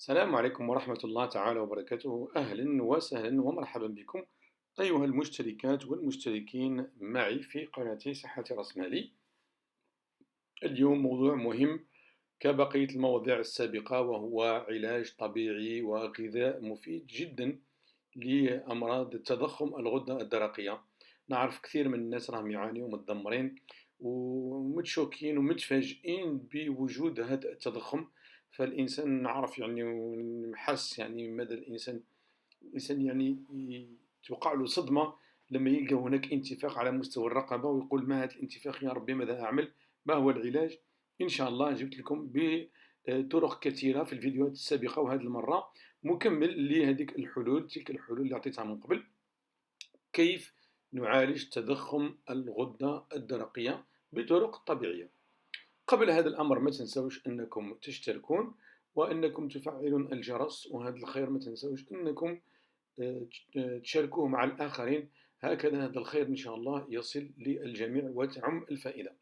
السلام عليكم ورحمة الله تعالى وبركاته. أهلا وسهلا ومرحبا بكم أيها المشتركات والمشتركين معي في قناة صحة رأس مالي. اليوم موضوع مهم كبقية المواضيع السابقة، وهو علاج طبيعي وغذاء مفيد جدا لأمراض تضخم الغدة الدرقية. نعرف كثير من الناس راهم يعانيوا متدمرين ومتشوكين ومتفاجئين بوجود هذا التضخم. فالإنسان نعرف يعني ونحس يعني ماذا الإنسان يعني توقع له صدمة لما يلقى هناك انتفاخ على مستوى الرقبة ويقول: ما هذا الانتفاخ يا ربي، ماذا أعمل؟ ما هو العلاج؟ إن شاء الله جبت لكم بطرق كثيرة في الفيديوهات السابقة، وهذه المرة مكمل لهذيك الحلول، تلك الحلول اللي أعطيتها من قبل. كيف نعالج تضخم الغدة الدرقية بطرق طبيعية؟ قبل هذا الأمر ما تنسوش أنكم تشتركون وأنكم تفعلون الجرس، وهذا الخير ما تنسوش أنكم تشاركوه مع الآخرين. هكذا هذا الخير إن شاء الله يصل للجميع وتعم الفائدة.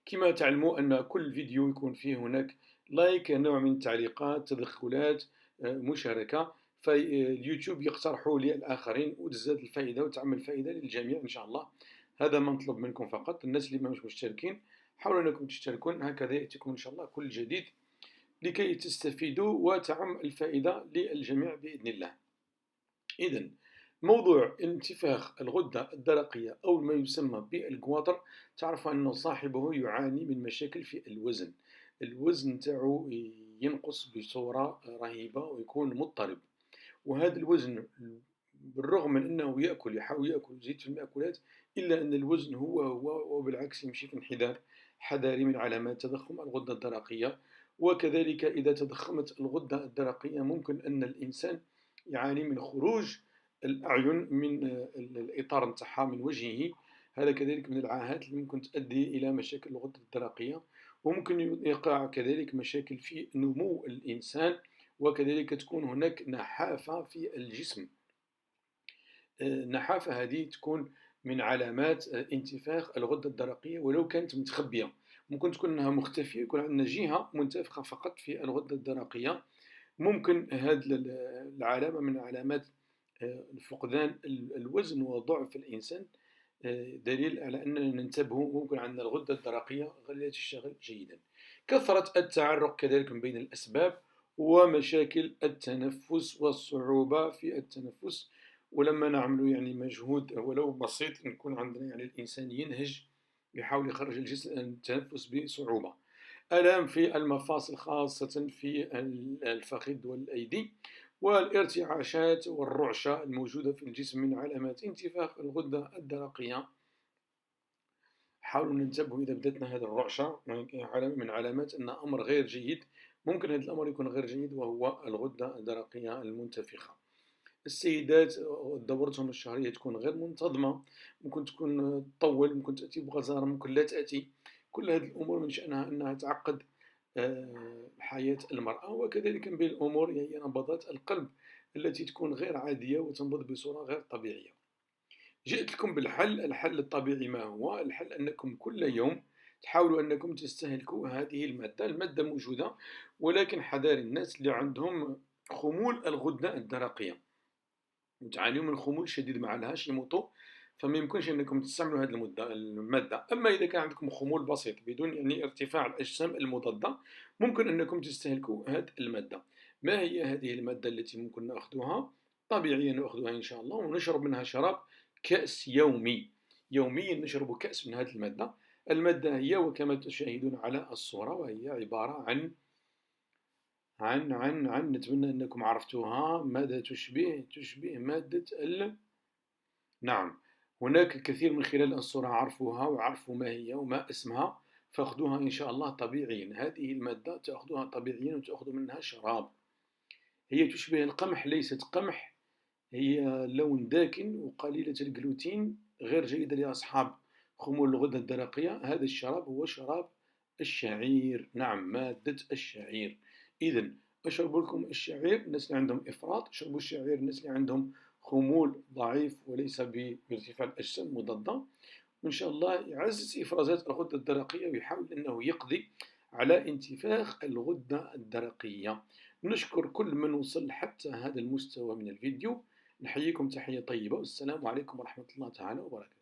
كما تعلموا أن كل فيديو يكون فيه هناك لايك، نوع من التعليقات، تدخلات، مشاركة، فاليوتيوب يقترحوا للآخرين وتزداد الفائدة وتعم الفائدة للجميع إن شاء الله. هذا ما نطلب منكم فقط. الناس اللي مش مشتركين حاولوا أنكم تشتركون، هكذا يأتيكم إن شاء الله كل جديد لكي تستفيدوا وتعم الفائدة للجميع بإذن الله. إذن موضوع انتفاخ الغدة الدرقية أو ما يسمى بالجواتر، تعرف أن صاحبه يعاني من مشاكل في الوزن. الوزن تاعو ينقص بصورة رهيبة ويكون مضطرب، وهذا الوزن بالرغم من أنه يحاول يأكل ويزيد في المأكولات، إلا أن الوزن هو وبالعكس يمشي في انحدار حذاري من علامات تضخم الغدة الدرقية. وكذلك إذا تضخمت الغدة الدرقية ممكن أن الإنسان يعاني من خروج الأعين من الإطار نتاعها من وجهه. هذا كذلك من العاهات اللي ممكن تؤدي إلى مشاكل الغدة الدرقية، وممكن يقع كذلك مشاكل في نمو الإنسان، وكذلك تكون هناك نحافة في الجسم. النحافة هذه تكون من علامات انتفاخ الغدة الدرقية ولو كانت متخبية. ممكن تكون أنها مختفية، يكون عندنا جهة منتفخة فقط في الغدة الدرقية. ممكن هذه العلامة من علامات فقدان الوزن وضعف الإنسان، دليل على أننا ننتبه. ممكن عندنا الغدة الدرقية لا تشتغل جيدا. كثرة التعرق كذلك من بين الأسباب، ومشاكل التنفس والصعوبة في التنفس. ولما نعمل يعني مجهود ولو بسيط نكون عندنا يعني الإنسان ينهج، يحاول يخرج التنفس بصعوبة. آلام في المفاصل خاصة في الفخذ والأيدي، والارتعاشات والرعشة الموجودة في الجسم من علامات انتفاخ الغدة الدرقية. حاولوا ننتبهوا إذا بدأتنا هذه الرعشة، من علامات أن أمر غير جيد. ممكن هذا الأمر يكون غير جيد وهو الغدة الدرقية المنتفخة. السيدات دورتهم الشهرية تكون غير منتظمة، ممكن تكون تطول، ممكن تأتي بغزارة، ممكن لا تأتي. كل هذه الأمور من شأنها أنها تعقد حياة المرأة. وكذلك من بين الأمور هي نبضات القلب التي تكون غير عادية وتنبض بصورة غير طبيعية. جئت لكم بالحل. الحل الطبيعي ما هو؟ الحل أنكم كل يوم تحاولوا أنكم تستهلكوا هذه المادة موجودة، ولكن حذار الناس اللي عندهم خمول الغدة الدرقية وتعانيوا من خمول شديد ما لهاش يموتوا، فما يمكنش انكم تستعملوا هذه الماده. اما اذا كان عندكم خمول بسيط بدون يعني ارتفاع الاجسام المضاده، ممكن انكم تستهلكوا هذه الماده. ما هي هذه الماده التي ممكن ناخذها؟ طبيعيا ناخذها ان شاء الله ونشرب منها شراب كاس يومي. يوميا نشرب كاس من هذه الماده. الماده هي وكما تشاهدون على الصوره، وهي عباره عن نتمنى أنكم عرفتوها. ماذا تشبه؟ تشبه مادة نعم. هناك الكثير من خلال الصورة عرفوها وعرفوا ما هي وما اسمها، فأخذوها إن شاء الله طبيعيا. هذه المادة تأخذوها طبيعيا وتأخذوا منها شراب. هي تشبه القمح، ليست قمح، هي لون داكن وقليلة الجلوتين، غير جيدة لأصحاب خمول الغدة الدرقية. هذا الشراب هو شراب الشعير. نعم، مادة الشعير. إذن أشرب لكم الشعير الناس اللي عندهم إفراط، اشربوا الشعير الناس اللي عندهم خمول ضعيف وليس بارتفاع الأجسام المضادة، وإن شاء الله يعزز إفرازات الغدة الدرقية ويحاول أنه يقضي على انتفاخ الغدة الدرقية. نشكر كل من وصل حتى هذا المستوى من الفيديو. نحييكم تحية طيبة، والسلام عليكم ورحمة الله تعالى وبركاته.